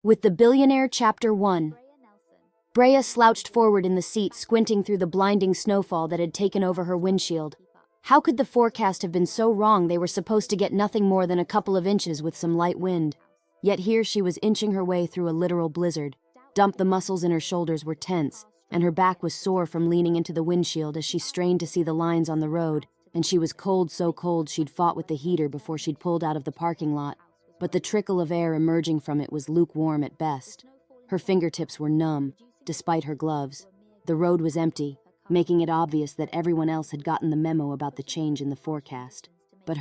With the Billionaire Chapter 1. Brea slouched forward in the seat, squinting through the blinding snowfall that had taken over her windshield. How could the forecast have been so wrong? They were supposed to get nothing more than a couple of inches with some light wind. Yet here she was inching her way through a literal blizzard. The muscles in her shoulders were tense, and her back was sore from leaning into the windshield as she strained to see the lines on the road, and she was cold, so cold she'd fought with the heater before she'd pulled out of the parking lot. But the trickle of air emerging from it was lukewarm at best. Her fingertips were numb, despite her gloves. The road was empty, making it obvious that everyone else had gotten the memo about the change in the forecast. But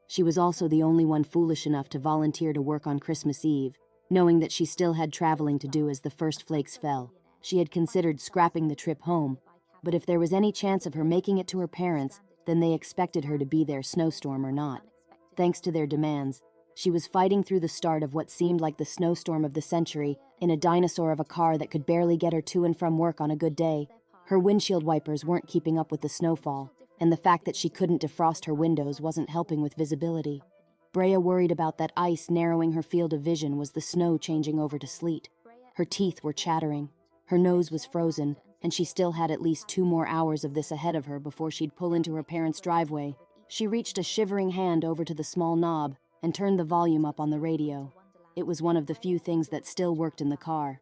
she was also the only one foolish enough to volunteer to work on Christmas Eve, knowing that she still had traveling to do as the first flakes fell. She had considered scrapping the trip home, but if there was any chance of her making it to her parents, then they expected her to be there, snowstorm or not. Thanks to their demands, she was fighting through the start of what seemed like the snowstorm of the century in a dinosaur of a car that could barely get her to and from work on a good day. Her windshield wipers weren't keeping up with the snowfall, and the fact that she couldn't defrost her windows wasn't helping with visibility. Brea worried about that ice narrowing her field of vision was the snow changing over to sleet. Her teeth were chattering, her nose was frozen, and she still had at least 2 more hours of this ahead of her before she'd pull into her parents' driveway. She reached a shivering hand over to the small knob and turned the volume up on the radio. It was one of the few things that still worked in the car.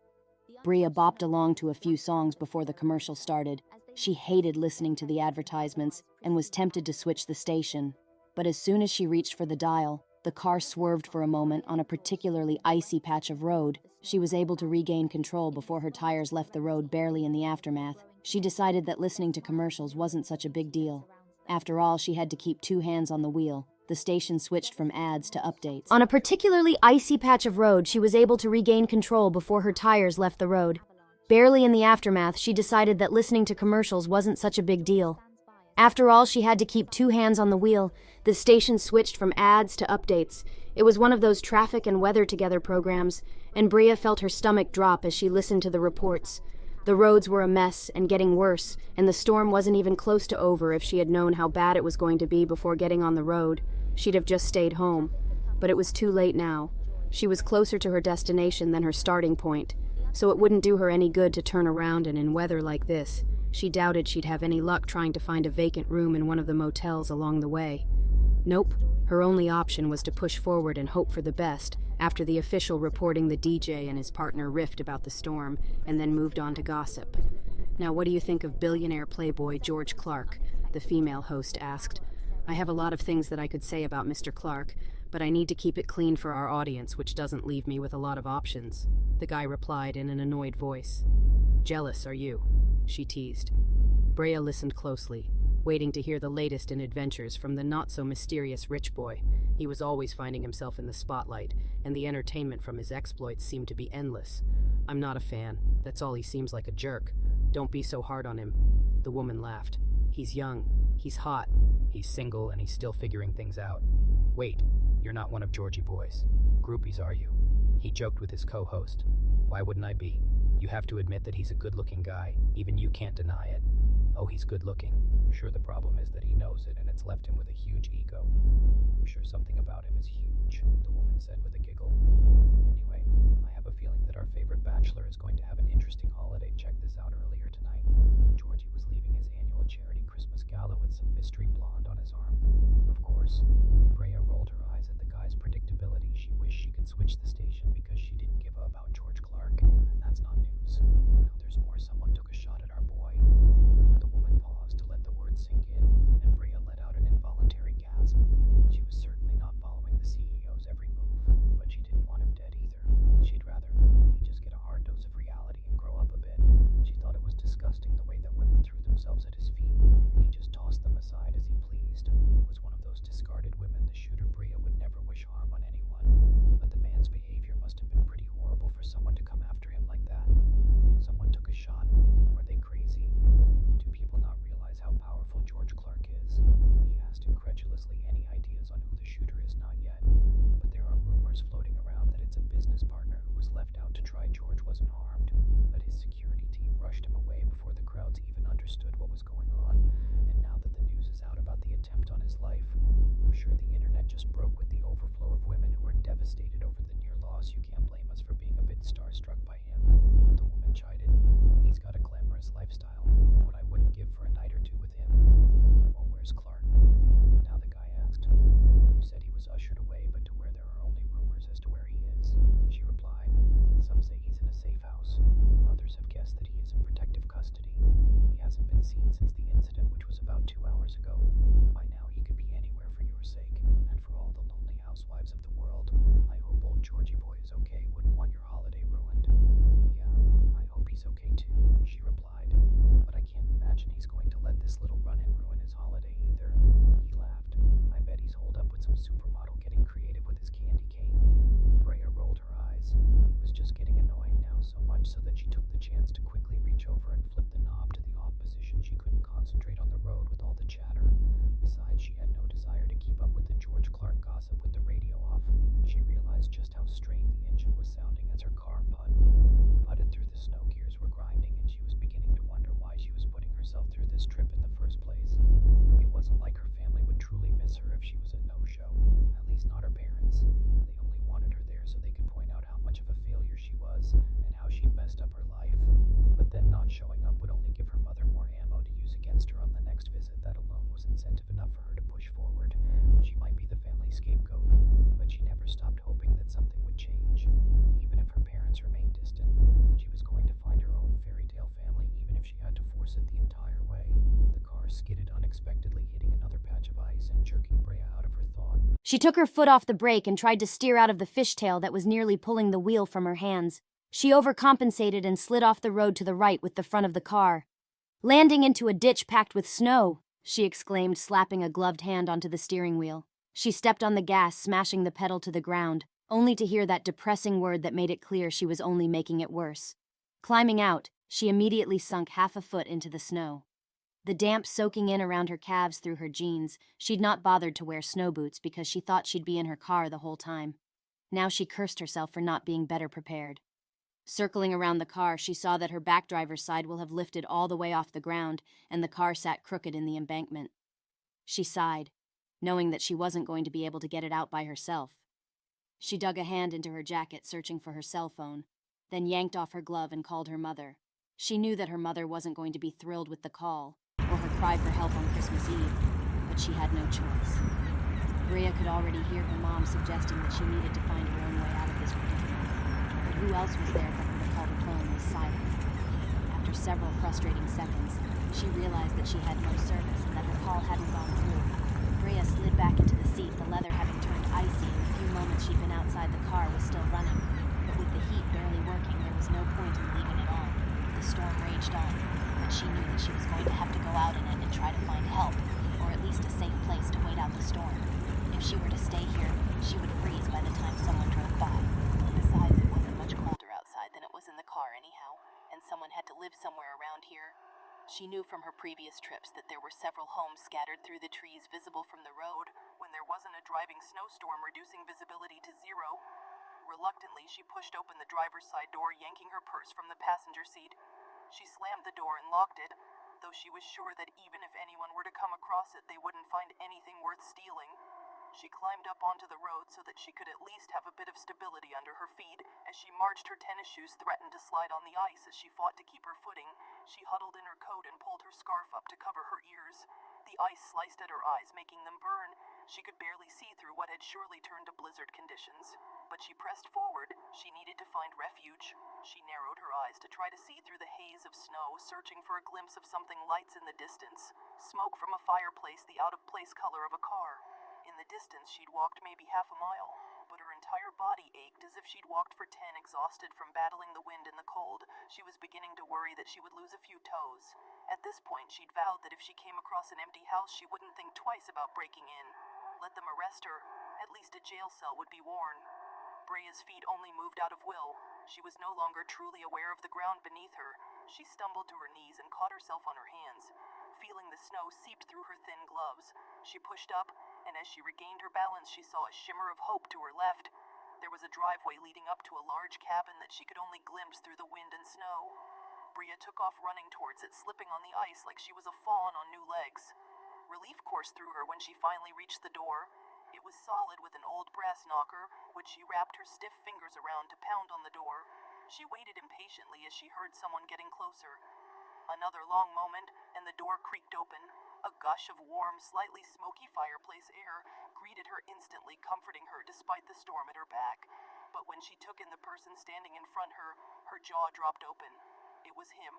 Brea bopped along to a few songs before the commercial started. She hated listening to the advertisements and was tempted to switch the station. But as soon as she reached for the dial, the car swerved for a moment on a particularly icy patch of road. She was able to regain control before her tires left the road barely in the aftermath. She decided that listening to commercials wasn't such a big deal. After all, she had to keep 2 hands on the wheel. The station switched from ads to updates. On a particularly icy patch of road, she was able to regain control before her tires left the road. Barely in the aftermath, she decided that listening to commercials wasn't such a big deal. After all, she had to keep 2 hands on the wheel. The station switched from ads to updates. It was one of those traffic and weather together programs, and Brea felt her stomach drop as she listened to the reports. The roads were a mess and getting worse, and the storm wasn't even close to over. If she had known how bad it was going to be before getting on the road, she'd have just stayed home. But it was too late now. She was closer to her destination than her starting point, so it wouldn't do her any good to turn around, and in weather like this, she doubted she'd have any luck trying to find a vacant room in one of the motels along the way. Nope, her only option was to push forward and hope for the best. After the official reporting, the DJ and his partner riffed about the storm and then moved on to gossip. "Now, what do you think of billionaire playboy George Clark?" the female host asked. "I have a lot of things that I could say about Mr. Clark, but I need to keep it clean for our audience, which doesn't leave me with a lot of options," the guy replied in an annoyed voice. "Jealous, are you?" she teased. Brea listened closely, waiting to hear the latest in adventures from the not-so-mysterious rich boy. He was always finding himself in the spotlight, and the entertainment from his exploits seemed to be endless. "I'm not a fan. That's all. He seems like a jerk. Don't be so hard on him," the woman laughed. "He's young, he's hot, he's single, and he's still figuring things out." "Wait, you're not one of Georgie boys. Groupies, are you?" he joked with his co-host. "Why wouldn't I be? You have to admit that he's a good-looking guy. Even you can't deny it." "Oh, he's good-looking. Sure, the problem is that he knows it, and it's left him with a huge ego." "I'm sure something about him is huge," the woman said with a giggle. "Anyway, I have a feeling that our favorite bachelor is going to have an interesting holiday. Check this out. Earlier tonight, Georgie was leaving his annual charity Christmas gala with some mystery blonde on his arm." Of course, Brea rolled her eyes at the guy's predictability. She wished she could switch the station because she didn't give a about George Clark. That's not news. No, there's more. Someone took a shot at our boy. The woman paused to let the words sink in, and Brea let out an involuntary gasp. She was certainly not following the CEO's every move, but she didn't want him dead either. She'd rather he just get a hard dose of reality and grow up a bit. She thought it was disgusting the way that women threw themselves at his feet, and he just tossed them aside as he pleased. It was one of those discarded women the shooter Brea would never wish harm on anyone. But the man's behavior must have been pretty horrible for someone to come after him like that. Someone took a shot. Were they crazy? Do people not realize how powerful George Clark is? He asked incredulously. Any ideas on who the shooter is? Not yet. But there are rumors floating around that it's a business partner who was left out to try. George wasn't harmed, but his security team rushed him away before the crowds even understood what was going on. And now that the news is out about the attempt on his life, I'm sure the internet just broke with the overflow of women who are devastated over the near loss. You can't blame us for being a bit seen since the incident, which was about 2 hours ago. By now, he could be anywhere for your sake, and for all the lonely housewives of the world. I hope old Georgie boy is okay. Wouldn't want your holiday ruined. Yeah, I hope he's okay too, she replied. But I can't imagine he's going to let this little run-in ruin his holiday either. He laughed. I bet he's holed up with some supermodel getting creative with his candy cane. Brea rolled her eyes. It was just getting annoying now, so much so that she took the chance to quickly reach over and flip the knob to the off position. She couldn't concentrate on the road with all the chatter. Besides, she had no desire to keep up with the George Clark gossip with the radio off. She realized just how strained the engine was sounding as her car putted through the snow. Gears were grinding, and she was beginning to wonder why she was putting herself through this trip in the first place. It wasn't like her family would truly miss her if she was a no-show. At least not her parents. They only wanted her there so they could point out how much of a failure she was and how she'd messed up her life. But then not showing up would only give her mother more ammo to use against her on the next visit. That alone was incentive enough for her to push forward. She might be the family scapegoat, but she never stopped hoping that something would change. Even if her parents remained distant, she was going to find her own fairy tale family, even if she had to force it the entire way. The car skidded unexpectedly, hitting another patch of ice and jerking Brea out of her thought. She took her foot off the brake and tried to steer out of the fishtail that was nearly pulling the wheel from her hands. She overcompensated and slid off the road to the right with the front of the car. Landing into a ditch packed with snow, she exclaimed, slapping a gloved hand onto the steering wheel. She stepped on the gas, smashing the pedal to the ground, only to hear that depressing word that made it clear she was only making it worse. Climbing out, she immediately sunk half a foot into the snow. The damp soaking in around her calves through her jeans, she'd not bothered to wear snow boots because she thought she'd be in her car the whole time. Now she cursed herself for not being better prepared. Circling around the car, she saw that her back driver's side will have lifted all the way off the ground, and the car sat crooked in the embankment. She sighed, knowing that she wasn't going to be able to get it out by herself. She dug a hand into her jacket, searching for her cell phone, then yanked off her glove and called her mother. She knew that her mother wasn't going to be thrilled with the call, or her cry for help on Christmas Eve, but she had no choice. Brea could already hear her mom suggesting that she needed to find her own way out of this predicament. But who else was there for her to call? The phone was silent. After several frustrating seconds, she realized that she had no service and that her call hadn't gone through. Brea slid back into the seat, the leather having turned icy. In the few moments she'd been outside, the car was still running, but with the heat barely working, there was no point in leaving at all. The storm raged on, but she knew that she was going to have to go out in it and try to find help, or at least a safe place to wait out the storm. If she were to stay here, she would freeze by the time someone drove by. Besides, it wasn't much colder outside than it was in the car anyhow, and someone had to live somewhere around here. She knew from her previous trips that there were several homes scattered through the trees visible from the road when there wasn't a driving snowstorm reducing visibility to zero. Reluctantly, she pushed open the driver's side door, yanking her purse from the passenger seat. She slammed the door and locked it, though she was sure that even if anyone were to come across it, they wouldn't find anything worth stealing. She climbed up onto the road so that she could at least have a bit of stability under her feet. As she marched, her tennis shoes threatened to slide on the ice. As she fought to keep her footing, she huddled in her coat and pulled her scarf up to cover her ears. The ice sliced at her eyes, making them burn. She could barely see through what had surely turned to blizzard conditions. But she pressed forward. She needed to find refuge. She narrowed her eyes to try to see through the haze of snow, searching for a glimpse of something lights in the distance. Smoke from a fireplace, the out-of-place color of a car. In the distance, she'd walked maybe half a mile, but her entire body ached as if she'd walked for 10, exhausted from battling the wind and the cold. She was beginning to worry that she would lose a few toes. At this point, she'd vowed that if she came across an empty house, she wouldn't think twice about breaking in. Let them arrest her. At least a jail cell would be worn. Brea's feet only moved out of will. She was no longer truly aware of the ground beneath her. She stumbled to her knees and caught herself on her hands. Feeling the snow seeped through her thin gloves, she pushed up, and as she regained her balance, she saw a shimmer of hope to her left. There was a driveway leading up to a large cabin that she could only glimpse through the wind and snow. Brea took off running towards it, slipping on the ice like she was a fawn on new legs. Relief coursed through her when she finally reached the door. It was solid with an old brass knocker, which she wrapped her stiff fingers around to pound on the door. She waited impatiently as she heard someone getting closer. Another long moment, and the door creaked open. A gush of warm, slightly smoky fireplace air greeted her instantly, comforting her despite the storm at her back. But when she took in the person standing in front her jaw dropped open. It was him.